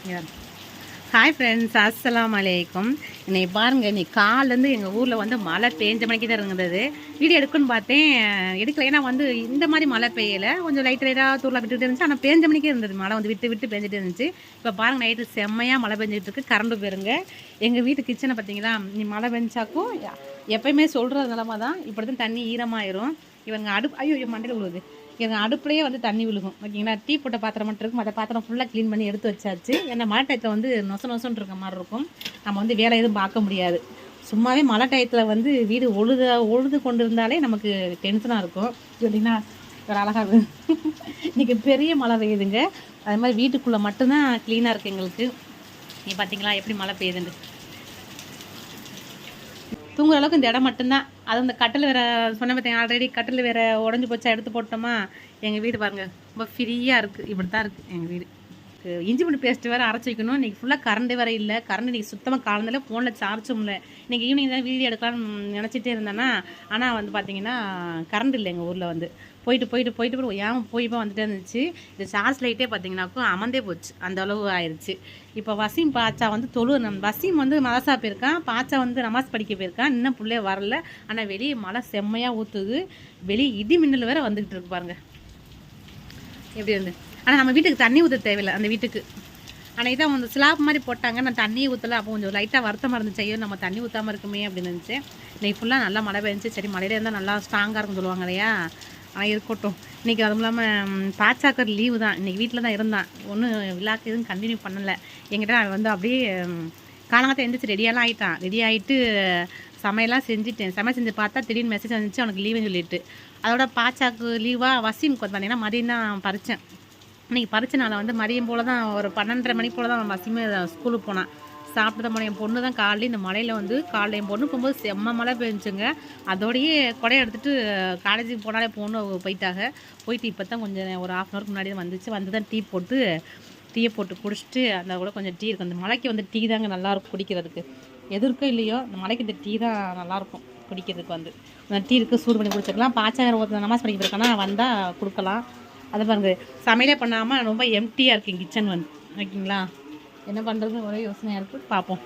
Hi friends, அஸ்ஸலாமு அலைக்கும். இன்னைக்கு பாருங்கள், இன்னைக்கு காலேருந்து எங்கள் ஊரில் வந்து மழை பேஞ்ச மணிக்கு தான் இருந்தது. வீடியோ எடுக்குன்னு பார்த்தேன், எடுக்கல. ஏன்னா வந்து இந்த மாதிரி மழை பெய்யலை, கொஞ்சம் லைட்டாக தூரில் விட்டுட்டு இருந்துச்சு. ஆனால் பேஞ்ச மணிக்கே இருந்தது, மழை வந்து விட்டு விட்டு பேஞ்சிட்டு இருந்துச்சு. இப்போ பாருங்கள், நைட்டு செம்மையாக மழை பெஞ்சிட்டு இருக்கு. கரண்டு போயிருங்க. எங்கள் வீட்டு கிச்சனை பார்த்தீங்களா, நீ மழை பெஞ்சாக்கும் எப்பயுமே சொல்கிற நிலமை தான். இப்படி தான் தண்ணி ஈரமாயிரும். இவங்க ஐயோ மண்டையில் விழுவுது. எங்கள் அடுப்புலேயே வந்து தண்ணி விழுகும். ஓகேங்களா, டீ போட்ட பாத்திரம் மட்டும் இருக்கும். மற்ற பாத்திரம் ஃபுல்லாக க்ளீன் பண்ணி எடுத்து வச்சாச்சு. ஏன்னா மழை டயத்தில் வந்து நொசன்னு இருக்க மாதிரி இருக்கும். நம்ம வந்து வேலை எதுவும் பார்க்க முடியாது. சும்மாவே மழை டயத்தில் வந்து வீடு ஒழுது கொண்டு இருந்தாலே நமக்கு டென்ஷனாக இருக்கும். இல்லைன்னா ஒரு அழகாக இன்றைக்கி பெரிய மழை பெய்யுதுங்க. அது மாதிரி வீட்டுக்குள்ளே மட்டும்தான் க்ளீனாக இருக்குது எங்களுக்கு. நீ பார்த்தீங்களா எப்படி மழை பெய்யுதுன்னு. தூங்குற அளவுக்கு இந்த இடம் மட்டும்தான். அது அந்த கட்டில் வேறு சொன்ன பார்த்தீங்க, ஆல்ரெடி கட்டில் வேறு உடஞ்சி போச்சா, எடுத்து போட்டோமா. எங்கள் வீடு பாருங்கள், ரொம்ப ஃப்ரீயாக இருக்குது. இப்படி தான் இருக்குது எங்கள் வீடு. இஞ்சி பூண்டு பேஸ்ட்டு வேறு அரைச்சி வைக்கணும். இன்றைக்கி ஃபுல்லாக கரண்ட் வேறு இல்லை. கரண்ட் இன்றைக்கி சுத்தமாக காலந்தால ஃபோனில் சார்ஜும் இல்லை. இன்றைக்கி ஈவினிங் தான் வீடியோ எடுக்கலாம்னு நினச்சிட்டே இருந்தேன்னா, ஆனால் வந்து பார்த்தீங்கன்னா கரண்ட் இல்லை எங்கள் ஊரில் வந்து. போயிட்டு ஏன் போய் வந்துட்டே இருந்துச்சு. இந்த சார்ஜ் லைட்டே பார்த்தீங்கன்னாக்கும் அமர்ந்தே போச்சு, அந்த அளவு ஆயிடுச்சு. இப்போ வசீம் பாச்சா வந்து வசீம் வந்து மதரசா போயிருக்கான், பாச்சா வந்து நமாஸ் படிக்க போயிருக்கான். இன்னும் பிள்ளைய வரல. ஆனால் வெளியே மழை செம்மையாக ஊற்றுது. வெளியே இடி மின்னல் வேறு வந்துக்கிட்டு இருக்கு பாருங்கள் எப்படி வந்து. ஆனால் நம்ம வீட்டுக்கு தண்ணி ஊற்ற தேவையில்லை அந்த வீட்டுக்கு. ஆனால் இதான் வந்து ஸ்லாப் மாதிரி போட்டாங்க. நான் தண்ணியை ஊற்றலை. அப்போ கொஞ்சம் லைட்டாக வருத்தமாக இருந்துச்சு. ஐயோ நம்ம தண்ணி ஊற்றாமல் இருக்குமே அப்படின்னு இருந்துச்சு. இன்னைக்கு ஃபுல்லாக நல்லா மழை பெஞ்சிச்சு. சரி, மழையில இருந்தால் நல்லா ஸ்ட்ராங்காக இருக்குன்னு சொல்லுவாங்க இல்லையா. ஆனால் இருக்கட்டும். இன்றைக்கி அதுவும் இல்லாமல் பாச்சாக்கர் லீவு தான். இன்றைக்கி வீட்டில் தான் இருந்தான். ஒன்றும் விழாக்கு எதுவும் கண்டினியூ பண்ணலை. என்கிட்ட வந்து அப்படியே காலங்காலத்தை எழுந்திரிச்சு ரெடியெல்லாம் ஆகிட்டான். ரெடி ஆகிட்டு சமையலாம் செஞ்சுட்டேன். சமையல் செஞ்சு பார்த்தா திடீர்னு மெசேஜ் வந்துச்சு அவனுக்கு லீவுன்னு சொல்லிட்டு. அதோட பாச்சாக்கு லீவாக வசீமுக்கு வந்து பார்த்தீங்கன்னா மதியம் தான் பறித்தேன். இன்றைக்கி பறிச்சனால வந்து மதியம் போல் தான் ஒரு 12:30 மணி போல் தான் வசீமே ஸ்கூலுக்கு போனான். சாப்பிட்டு தான் போனேன். என் பொண்ணு தான் காலையில் இந்த மழையில் வந்து காலையில் என் பொண்ணு போகும்போது செம்ம மழை பெஞ்சுங்க. அதோடையே கொடையை எடுத்துகிட்டு காலேஜுக்கு போனாலே போயிட்டாங்க. போயிட்டு இப்போ தான் கொஞ்சம் ஒரு 1/2 hour முன்னாடி தான் வந்துச்சு. வந்து தான் டீயை போட்டு குடிச்சிட்டு அந்த கூட கொஞ்சம் டீ இருக்குது. அந்த மழைக்கு வந்து டீ தாங்க நல்லாயிருக்கும் குடிக்கிறதுக்கு. எது இருக்கோ இல்லையோ இந்த மழைக்கு இந்த டீ தான் நல்லாயிருக்கும் குடிக்கிறதுக்கு. வந்து அந்த டீ இருக்குது, சூடு பண்ணி குடிச்சிக்கலாம். பாச்சாகர் ஒருத்தர் நமாஸ் படிக்க போயிருக்கானா, வந்தால் கொடுக்கலாம். அதை பாருங்க, சமையலே பண்ணாமல் ரொம்ப எம்டியாக இருக்குது கிச்சன் வந்து. ஓகேங்களா, என்ன பண்ணுறதுன்னு ஒரே யோசனையாக இருக்குது. பார்ப்போம்.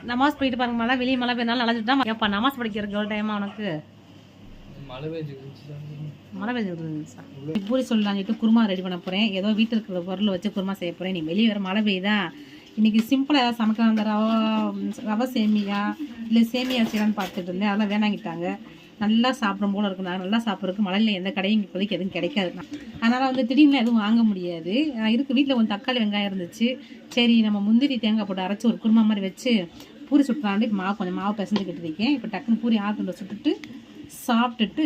நமாஸ் போயிட்டு பாருங்க, வெளியே மழை பெய்யனாலும் நனைஞ்சிட்டு ஏப்பா நமாஸ் படிக்கிறதுக்கு எவ்வளோ டைமாக உனக்கு? மழை பெய்ஞ்சுக்கிட்டு சார். பூரி சொல்லலான்ட்டு குருமா ரெடி பண்ண போகிறேன். ஏதோ வீட்டில் இருக்கிற பொருளை வச்சு குருமா செய்ய போகிறேன். நீ வெளியே வேறு மழை பெய்யுதா. இன்றைக்கி சிம்பிளாக ஏதாவது சமைக்கலாம். அந்த ரவை சேமியா இல்லை சேமியா செய்யலான்னு பார்த்துட்டு இருந்தேன். அதெல்லாம் வேணாங்கிட்டாங்க. நல்லா சாப்பிடும் போல இருக்கு. நான் நல்லா சாப்பிட்றதுக்கு மழையில் எந்த கடையும் இப்போதைக்கு எதுவும் கிடைக்காது. அதனால் வந்து திடீர்னு எதுவும் வாங்க முடியாது. இருக்குது வீட்டில் கொஞ்சம் தக்காளி வெங்காயம் இருந்துச்சு. சரி, நம்ம முந்திரி தேங்காய் போட்டு அரைச்சி ஒரு குருமா மாதிரி வச்சு பூரி சுட்டுறாண்டு கொஞ்சம் மாவு பிசைஞ்சுக்கிட்டு இருக்கேன். இப்போ டக்குன்னு பூரி ஆற்றுல சுட்டுட்டு சாப்பிட்டுட்டு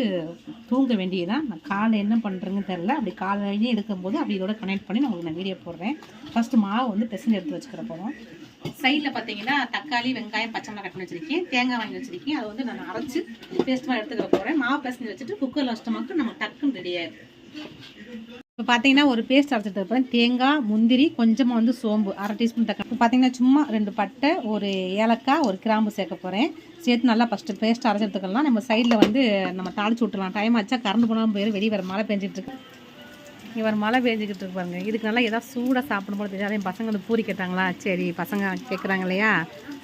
தூங்க வேண்டியதான். நான் காலை என்ன பண்ணுறேங்கன்னு தெரில. அப்படி காலையே எடுக்கும்போது அப்படி இதோட கனெக்ட் பண்ணி நான் உங்களுக்கு வீடியோ போடுறேன். ஃபஸ்ட்டு மாவு வந்து பிசைஞ்சு எடுத்து வச்சுக்கிற போகிறோம். சைடில் பார்த்தீங்கன்னா தக்காளி வெங்காயம் பச்சை மிளகாய் கட் பண்ணி வச்சுருக்கேன். தேங்காய் வாங்கி வச்சுருக்கேன். அதை வந்து நான் அரைச்சி பேஸ்ட் மாதிரி எடுத்துக்கிற போகிறேன். மாவு பிசைஞ்சு வச்சுட்டு குக்கரில் வச்சிட்டோமாக்கு நம்ம டக்குன்னு ரெடி ஆயிடும். இப்போ பார்த்தீங்கன்னா ஒரு பேஸ்ட் அரைச்சிட்டு இருப்பேன். தேங்காய், முந்திரி, கொஞ்சமாக வந்து சோம்பு, 1/2 டீஸ்பூன் தக்காளி. இப்போ பார்த்தீங்கன்னா சும்மா 2 பட்டை, ஒரு ஏலக்காய், ஒரு கிராம்பு சேர்க்க போகிறேன். சேர்த்து நல்லா ஃபஸ்ட்டு பேஸ்ட் அரைச்சி எடுத்துக்கலாம். நம்ம சைடில் வந்து நம்ம தாளிச்சு விட்டுலாம். டைம் ஆச்சா கரண்ட் போனாலும் போயிடும். வெளியே வேறு மழை பெஞ்சிட்டு இருக்கு. இவர் மழை பெஞ்சிக்கிட்டு இருப்பாங்க. இதுக்கு நல்லா ஏதாவது சூடாக சாப்பிடும்போது தெரியாது. என் பசங்க வந்து பூரி கேட்டாங்களா, சரி பசங்க கேட்குறாங்க இல்லையா,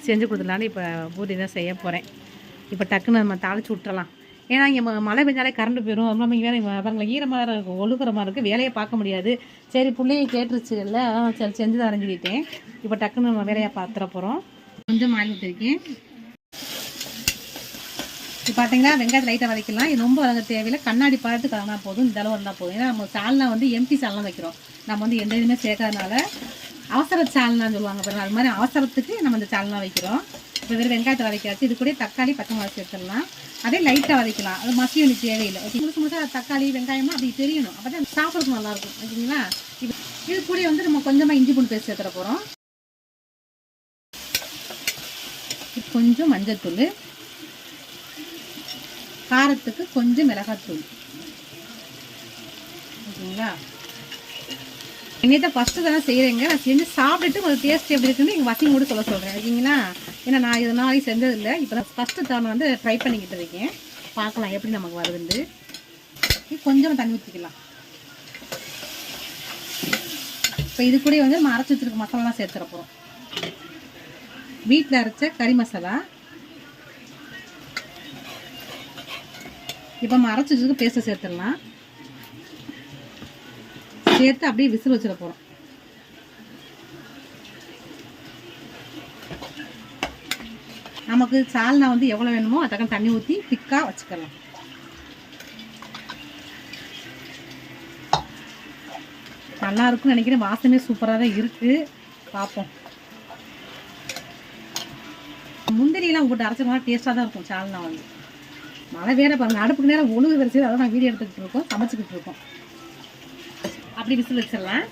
செஞ்சு கொடுத்துடலான்னு இப்போ பூரி தான் செய்ய போகிறேன். இப்போ டக்குன்னு நம்ம தாளிச்சு விட்டுறலாம். ஏன்னா இங்கே மழை பெஞ்சாலே கரண்ட் போயிடும். அது இல்லாமல் வேலை பாருங்களேன், ஈரமாக இருக்கும், ஒழுகுற மாதிரி இருக்குது. வேலையை பார்க்க முடியாது. சரி, பிள்ளையை கேட்டுருச்சு இல்லை, சரி செஞ்சு தான் அரைஞ்சிக்கிட்டேன். இப்போ டக்குன்னு நம்ம வேலையை பார்த்துட போகிறோம். கொஞ்சம் ஆயில் ஊற்றிருக்கேன். இப்போ பார்த்தீங்கன்னா வெங்காயத்தை லைட்டாக வதக்கலாம். இது ரொம்ப வதங்க தேவையில்லை. கண்ணாடி பார்த்து கலந்தா போதும். இந்த அளவு இருந்தால் போதும். ஏன்னா நம்ம சால்னா வந்து எம்டி சால்னா வைக்கிறோம். நம்ம வந்து எந்த இதுவுமே சேர்க்காதனால அவசர சால்னான்னு சொல்லுவாங்க பாருங்கள். அது மாதிரி அவசரத்துக்கு நம்ம இந்த சால்னா வைக்கிறோம். இப்போ வெறும் வெங்காயத்தை வதக்காச்சு. இது கூட தக்காளி பச்சை மிளகாய் சேர்த்துடலாம். அதே லைட்டாக வதக்கலாம். அது மசியும் எனக்கு தேவையில்லை. முழுக்க தக்காளி வெங்காயமாக அப்படி தெரியணும். அப்போ தான் சாப்பிட்றதுக்கு நல்லாயிருக்கும். ஓகேங்களா, இது கூட வந்து நம்ம கொஞ்சமாக இஞ்சி பூண்டு பேஸ்ட் சேர்த்துற போகிறோம். கொஞ்சம் மஞ்சள்தூள், காரத்துக்கு கொஞ்சம் மிளகாத்தூள். ஓகேங்களா, என்னைய ஃபஸ்ட்டு தானே செய்கிறேங்க. நான் செஞ்சு சாப்பிட்டுட்டு கொஞ்சம் டேஸ்ட் எப்படி இருக்குன்னு எங்கள் வசீம் கூட சொல்ல சொல்கிறேன். ஓகேங்களா, ஏன்னா நான் இது நாளைக்கு செஞ்சதில்லை. இப்போ நான் ஃபஸ்ட்டு தான் வந்து ட்ரை பண்ணிக்கிட்டு இருக்கேன். பார்க்கலாம் எப்படி நமக்கு வருதுண்டு. கொஞ்சம் தண்ணி ஊற்றிக்கலாம். இப்போ இது கூட வந்து நம்ம அரைச்சி வச்சுருக்க மசாலாலாம் சேர்த்துற போகிறோம். வீட்டில் அரைச்ச கறி மசாலா. இப்போ நம்ம அரைச்சி வச்சுருக்க பேஸ்ட்டை சேர்த்துடலாம். சேர்த்து அப்படியே விசில் வச்சிட போகிறோம். நமக்கு சால்னா வந்து எவ்வளோ வேணுமோ அதுக்காக தண்ணி ஊற்றி திக்காக வச்சுக்கலாம். நல்லா இருக்குன்னு நினைக்கிறேன். வாசமே சூப்பராக தான் இருக்குது. பார்ப்போம். முந்திரியெல்லாம் போட்டு அரைச்சோம்னா டேஸ்ட்டாக தான் இருக்கும் சால்னா வந்து. மழை வேற பாருங்கள், அடுப்புக்கு நேரம் ஒழுங்கு வரிசையில் அதை நான் வீடியோ எடுத்துக்கிட்டு இருக்கோம், சமைச்சிக்கிட்டு இருக்கோம். அப்படி விசில் வச்சிடலாம்.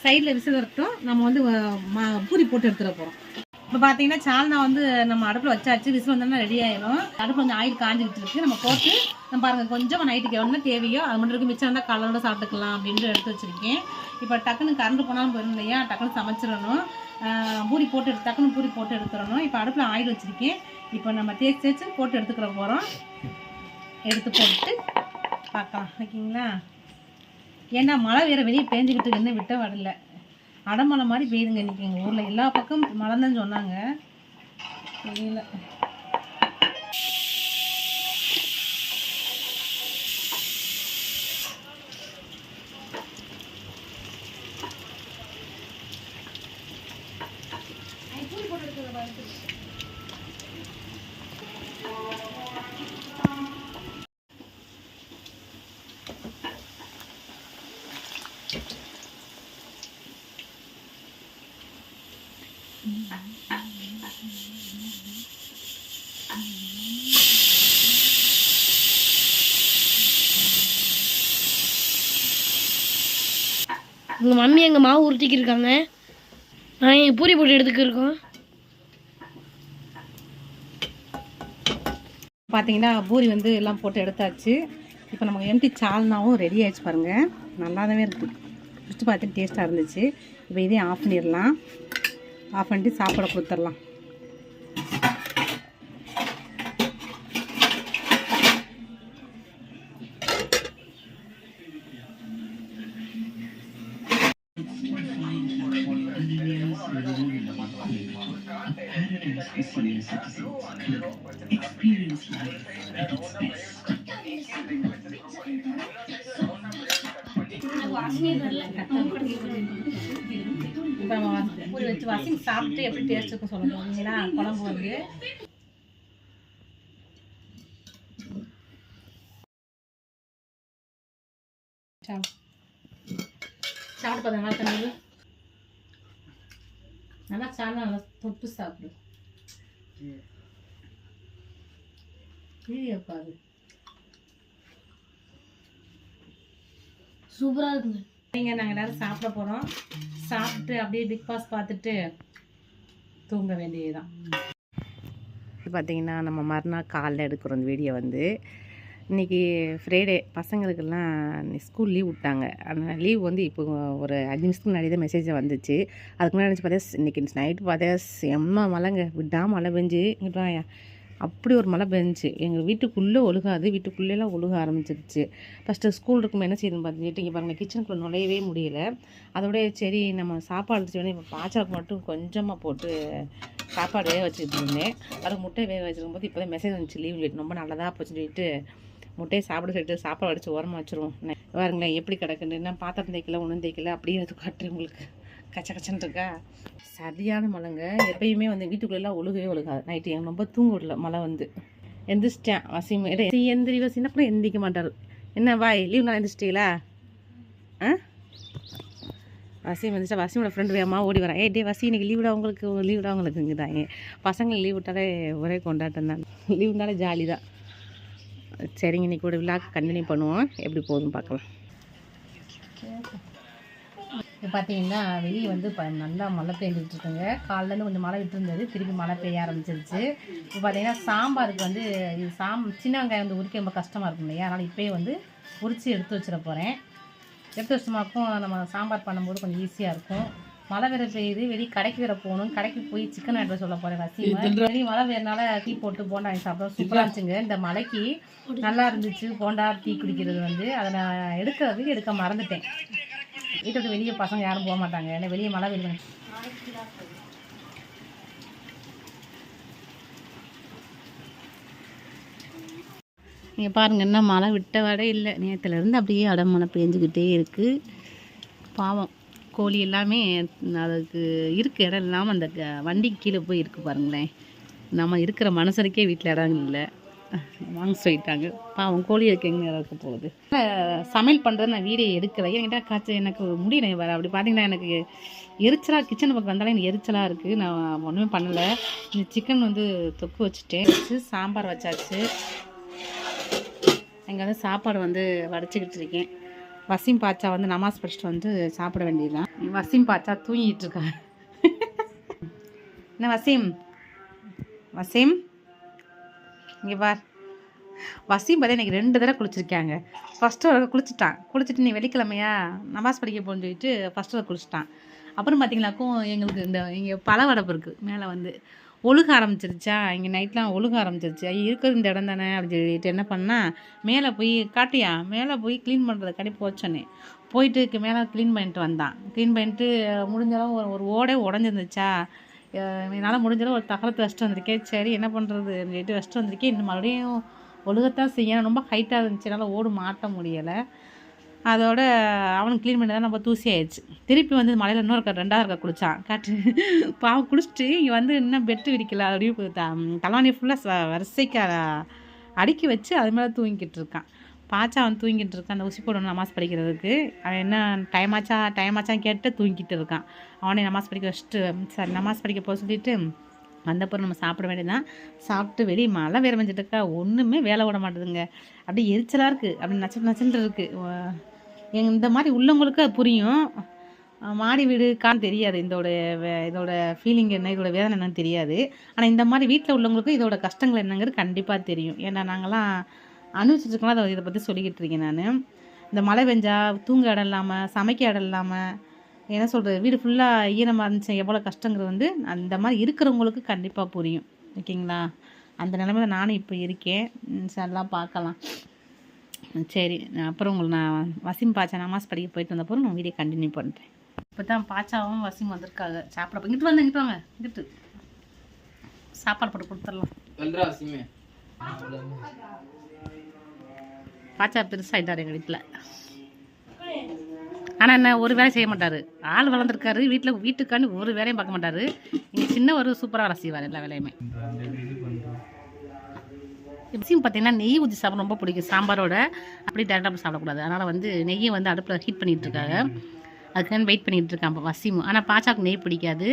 சைடில் விசில் வரட்டும். நம்ம வந்து பூரி போட்டு எடுத்துட போகிறோம். இப்போ பார்த்தீங்கன்னா சால்னா வந்து நம்ம அடுப்பில் வச்சாச்சு. விசில் வந்தோம்னா ரெடி ஆயிடும். அடுப்பு கொஞ்சம் ஆயில் காஞ்சிக்கிட்டு இருக்கு. நம்ம போட்டு நம்ம பாருங்கள், கொஞ்சம் நைட்டுக்கு எவ்வளோ தேவையோ அது மட்டும் இருக்கு. மிச்சம் இருந்தால் கலரோட சாப்பிட்டுக்கலாம் அப்படின்ட்டு எடுத்து வச்சுருக்கேன். இப்போ டக்குன்னு கரண்ட் போனாலும் போயிடும் இல்லையா, டக்குன்னு சமைச்சிடணும். பூரி போட்டு டக்குன்னு பூரி போட்டு எடுத்துடணும். இப்போ அடுப்பில் ஆயில் வச்சுருக்கேன். இப்போ நம்ம தேய்ச்சி போட்டு எடுத்துக்கிற போகிறோம். எடுத்து போட்டு பார்க்கலாம். ஓகேங்களா? ஏன்னா மழை வேறு வெளியே பேஞ்சிக்கிட்டு இன்னும் விட்ட வரல. அடமழை மாதிரி பெய்யுதுங்க இன்றைக்கி எங்கள் ஊரில். எல்லா பக்கம் மழை தான் சொன்னாங்க, தெரியல. எங்கள் மம்மி எங்கள் மாவு உருட்டிக்கு இருக்காங்க. நான் எங்கள் பூரி போட்டு எடுத்துக்கிருக்கோம். பார்த்தீங்கன்னா பூரி வந்து எல்லாம் போட்டு எடுத்தாச்சு. இப்போ நமக்கு எம்டி சால்னாவும் ரெடி ஆகிடுச்சு பாருங்கள். நல்லாவே இருக்குது. ஃபஸ்ட்டு பார்த்துட்டு டேஸ்ட்டாக இருந்துச்சு. இப்போ இதையும் ஆஃப் பண்ணிடலாம். ஆஃப் பண்ணிட்டு சாப்பாடை கொடுத்துடலாம். இப்போ நம்ம பூரி வச்சு வாசி சாப்பிட்டு எப்படி டேஸ்ட் இருக்கும் சொல்லணும். இல்லைங்களா? குழம்பு வந்து சாப்பிட்டு பார்த்தா நல்லா தண்ணி நல்லா சாப்பிட நல்லா தொட்டு சாப்பிடு. அது சூப்பராக இருக்குங்க. நீங்கள் நாங்கள் எல்லோரும் சாப்பிட போகிறோம். சாப்பிட்டு அப்படியே பிக் பாஸ் பார்த்துட்டு தூங்க வேண்டியதுதான். பார்த்தீங்கன்னா நம்ம மறுநாள் காலைல எடுக்கிறோம் இந்த வீடியோ வந்து. இன்றைக்கி ஃப்ரைடே. பசங்களுக்கெல்லாம் ஸ்கூல் லீவ் விட்டாங்க. அந்த லீவ் வந்து இப்போ ஒரு 5 நிமிஷத்துக்கு முன்னாடி தான் மெசேஜ் வந்துச்சு. அதுக்கு முன்னாடி பார்த்தா இன்றைக்கி நைட்டு பார்த்தா செம்ம மழைங்க. விடாமல் மழை பெஞ்சு இங்கிட்ட அப்படி ஒரு மழை பெஞ்சிச்சு. எங்கள் வீட்டுக்குள்ளே ஒழுகாது, வீட்டுக்குள்ளேலாம் ஒழுக ஆரம்பிச்சிருச்சு. ஃபஸ்ட்டு ஸ்கூல் இருக்கும் என்ன செய்யணும்னு பார்த்துட்டு இங்கே பாருங்கள், கிச்சனுக்குள்ளே நுழையவே முடியல. அதோட சரி நம்ம சாப்பாடு எடுத்துட்டு இப்போ பாய்ச்சலுக்கு மட்டும் கொஞ்சமாக போட்டு சாப்பாடு வேக வச்சுக்கிட்டு இருந்தேன். அது முட்டை வேக வச்சுருக்கும் போது இப்போ தான் மெசேஜ் வந்துச்சு லீவ் சொல்லிட்டு. ரொம்ப நல்லதாக போச்சுன்னு சொல்லிட்டு முட்டையை சாப்பிட சொல்லிட்டு சாப்பாடு அடித்து ஓரமாக வச்சுருவோம். பாருங்களேன் எப்படி கிடக்குன்னு. என்ன பாத்திரம் தேய்க்கல ஒன்றும் தேய்க்கல அப்படியே அது காட்டுறேன் உங்களுக்கு. கச்ச கச்சன்னு இருக்கா. சரியான மழைங்க. எப்பயுமே வந்து வீட்டுக்குள்ளெல்லாம் ஒழுகவே ஒழுகாது. நைட்டு எங்கள் ரொம்ப தூங்க விடல. மழை வந்து எந்திரிச்சிட்டேன். வசியம் எந்திரி வசினா கூட எந்திரிக்க மாட்டார். என்ன வாய் லீவ் நான் எந்திரிச்சிட்டீங்களா? வசியம் வந்துச்சா. வசியோட ஃப்ரெண்டு வேகமா ஓடி வரேன். டே வசி இன்னைக்கு லீவ் விட அவங்களுக்கு, லீவ் விட அவங்களுக்கு இங்குதாங்க. பசங்களை லீவ் விட்டாலே ஒரே கொண்டாட்டம் தான். லீவுனாலே ஜாலி தான். சரிங்க, இன்றைக்கி கூட விழாக்கு கண்டினியூ பண்ணுவோம். எப்படி போகுதுன்னு பார்க்கலாம். இப்போ பார்த்தீங்கன்னா வெளியே வந்து நல்லா மழை பெஞ்சிட்ருக்குங்க. காலையிலேருந்து கொஞ்சம் மழை விட்டுருந்தது, திருப்பி மழை பெய்ய ஆரம்பிச்சிருச்சு. இப்போ பார்த்தீங்கன்னா சாம்பாருக்கு வந்து இது சின்ன வெங்காயம் வந்து உரிக்க ரொம்ப கஷ்டமாக இருக்கும் இல்லையா, அதனால் இப்போயே வந்து உரித்து எடுத்து வச்சிட போகிறேன். எடுத்து வச்சோமாக்கும் நம்ம சாம்பார் பண்ணும்போது கொஞ்சம் ஈஸியாக இருக்கும். மழை வேறு பெய்யுது, வெளியே கடைக்கு வேறு போகணும். கடைக்கு போய் சிக்கன் எடுத்து சொல்ல போகிறேன். வசியம் வெளியே மழை வேறுனால டீ போட்டு போண்டா வாங்கி சாப்பிட்டோம். சூப்பராக இருந்துச்சுங்க. இந்த மழைக்கு நல்லா இருந்துச்சு போண்டா டீ குடிக்கிறது வந்து. அதை நான் எடுக்க மறந்துட்டேன். வீட்டை விட்டு வெளியே பசங்க யாரும் போக மாட்டாங்க, ஏன்னா வெளியே மழை பெய்யுது. நீங்கள் பாருங்கள், என்ன மழை விட்ட வடை இல்லை. நேற்றுலேருந்து அப்படியே அடமழை பெஞ்சிக்கிட்டே இருக்குது. பாவம் கோழி எல்லாமே அதுக்கு இருக்க இடம் இல்லாமல் அந்த வண்டிக்கு கீழே போய் இருக்குது பாருங்களேன். நம்ம இருக்கிற மனுஷனுக்கே வீட்டில் இடம் இல்லை, வாங்க சொல்லிட்டாங்க. பாவம் கோழி இருக்கு எங்கே இடம் இருக்க போகுது. சமையல் பண்ணுறது நான் வீடியோ எடுக்கலை, என்கிட்ட காய்ச்சல் எனக்கு முடியல வர. அப்படி பார்த்தீங்கன்னா எனக்கு எரிச்சலாக, கிச்சன் பக்கம் வந்தாலும் எனக்கு எரிச்சலாக இருக்குது. நான் ஒன்றுமே பண்ணலை. இந்த சிக்கன் வந்து தொக்கு வச்சுட்டேன், வச்சு சாம்பார் வச்சாச்சு. இங்கே வந்து சாப்பாடு வந்து வடிச்சிக்கிட்டு இருக்கேன். வசீம் பாச்சா வந்து நமாஸ் படிச்சுட்டு வந்து சாப்பிட வேண்டியதுதான். வசீம் பாச்சா தூங்கிட்டு இருக்காங்க. என்ன வசீம், வசீம் இங்கே பார். வசீம் பார்த்தா இன்றைக்கி 2 தடவை குளிச்சிருக்காங்க. ஃபஸ்ட்டு ஒரு குளிச்சுட்டான். குளிச்சுட்டு நீ வெள்ளிக்கிழமையா நமாஸ் படிக்க போன்னு சொல்லிட்டு ஃபஸ்ட்டு ஒரு குளிச்சுட்டான். அப்புறம் பார்த்தீங்கன்னாக்கும் எங்களுக்கு இந்த இங்கே பழவடப்பு இருக்குது, மேலே வந்து ஒழுக ஆரம்பிச்சிருச்சா. இங்கே நைட்லாம் ஒழுக ஆரம்பிச்சிருச்சு. இருக்கிறது இந்த இடம் தானே அப்படின்னு சொல்லிட்டு என்ன பண்ணால், மேலே போய் காட்டியா மேலே போய் க்ளீன் பண்ணுறதுக்காண்டி போச்சோன்னே போயிட்டு மேலே க்ளீன் பண்ணிட்டு வந்தான். க்ளீன் பண்ணிட்டு முடிஞ்சளவு ஒரு ஓடே உடஞ்சிருந்துச்சா. என்னால் முடிஞ்சளவு ஒரு தகரத்தை வச்சுட்டு வந்திருக்கேன். சரி என்ன பண்ணுறது சொல்லிட்டு வச்சுட்டு வந்திருக்கேன். இன்னும் மறுபடியும் ஒழுகத்தான் செய்யணும். ரொம்ப ஹைட்டாக இருந்துச்சு, என்னால் ஓடு மாட்ட முடியலை. அதோட அவனுக்கு க்ளீன் பண்ணி தான் நம்ம தூசி ஆயிடுச்சு. திருப்பி வந்து மலையில் இன்னொரு 2வது இருக்க குளித்தான். காட்டு பாவம் குளிச்சுட்டு இங்கே வந்து இன்னும் பெட்டு விரிக்கல, அப்படியே தலைவாணி ஃபுல்லாக வரிசைக்கு அடுக்கி வச்சு அது மேலே தூங்கிக்கிட்டு இருக்கான். பாச்சா அவன் தூங்கிட்டு இருக்கான். அந்த ஊசி போடணும் நமாஸ் படிக்கிறதுக்கு. அவன் என்ன டைமாச்சான்னு கேட்டு தூங்கிட்டு இருக்கான். அவனே நமாஸ் படிக்க வச்சுட்டு சரி நமாஸ் படிக்க போக சொல்லிவிட்டு வந்தப்பறம் நம்ம சாப்பிட வேண்டியதான். சாப்பிட்டு வெளியே மழை வேறு வந்துட்டு இருக்கா, ஒன்றுமே வேலை விட மாட்டேதுங்க. அப்படியே எரிச்சலாக இருக்குது, அப்படி நச்சுட்டு இருக்குது. இந்த மாதிரி உள்ளவங்களுக்கு அது புரியும். மாடி வீடு தெரியாது இதோட ஃபீலிங் என்ன, இதோட வேதனை என்னன்னு தெரியாது. ஆனால் இந்த மாதிரி வீட்டில் உள்ளவங்களுக்கு இதோட கஷ்டங்கள் என்னங்கிறது கண்டிப்பாக தெரியும். ஏன்னா நாங்கள்லாம் அனுபவிச்சுருக்கலாம். அதை இதை பற்றி சொல்லிக்கிட்டு இருக்கேன் நான். இந்த மழை பெஞ்சா தூங்க இடம் இல்லாமல், சமைக்க இடம் இல்லாமல், என்ன சொல்கிறது, வீடு ஃபுல்லாக ஈரமாக இருந்துச்சு எவ்வளோ கஷ்டங்கிறது வந்து அந்த மாதிரி இருக்கிறவங்களுக்கு கண்டிப்பாக புரியும். ஓகேங்களா? அந்த நிலைமையில் நானும் இப்போ இருக்கேன். எல்லாம் பார்க்கலாம். சரி, அப்புறம் உங்களுக்கு நான் வசீம் பாச்சா நமாஸ் படிக்க போயிட்டு வந்தப்போ நான் வீடியோ கண்டினியூ பண்ணுறேன். இப்போ தான் பாச்சாவும் வசீம் வந்திருக்காங்க சாப்பிட. இங்கிட்டு வாங்க இங்கிட்டு சாப்பாடு போட்டு கொடுத்துடலாம். பாச்சா பெருசாகிட்டார் எங்கள் வீட்டில். ஆனால் என்ன ஒரு வேலையும் செய்ய மாட்டார். ஆள் வளர்ந்துருக்காரு, வீட்டுக்காண்டி ஒரு வேலையும் பார்க்க மாட்டார். இங்கே சின்ன ஒரு சூப்பராக வேலை செய்வார் எல்லா வேலையுமே. எப்படியும் பார்த்தீங்கன்னா நெய் ஊற்றி சாப்பிட ரொம்ப பிடிக்கும் சாம்பாரோட. அப்படி டேரெக்டாக சாப்பிடக்கூடாது, அதனால் வந்து நெய்யை வந்து அடுப்பில் ஹீட் பண்ணிகிட்டு இருக்காங்க. அதுக்கான வெயிட் பண்ணிகிட்டு இருக்கான் இப்போ வசீம். ஆனால் பாச்சாவுக்கு நெய் பிடிக்காது.